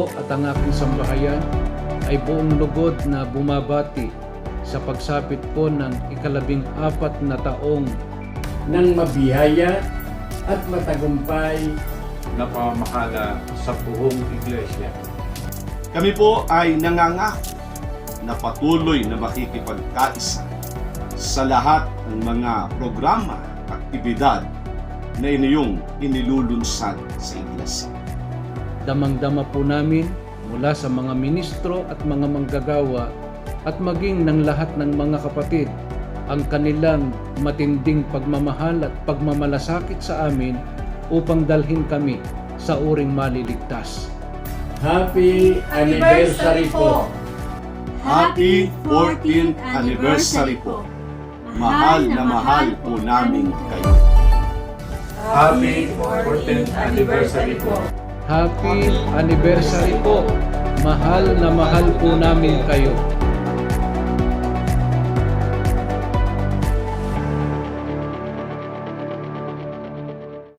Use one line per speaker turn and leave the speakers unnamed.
po at ang aking sambahayan ay buong lugod na bumabati sa pagsapit po ng ika-14 na taong
ng mabiyaya at matagumpay
na pamahala sa buong iglesia.
Kami po ay nangangako na patuloy na makikipagkaisa sa lahat ng mga programa, aktibidad na inyong inilulunsad sa iglesia.
damang-dama po namin mula sa mga ministro at mga manggagawa at maging ng lahat ng mga kapatid ang kanilang matinding pagmamahal at pagmamalasakit sa amin upang dalhin kami sa uring maliligtas.
Happy Anniversary po!
Happy 14th anniversary po! Mahal na mahal po namin kayo.
Happy 14th anniversary po!
Happy anniversary po! Mahal na mahal po namin kayo.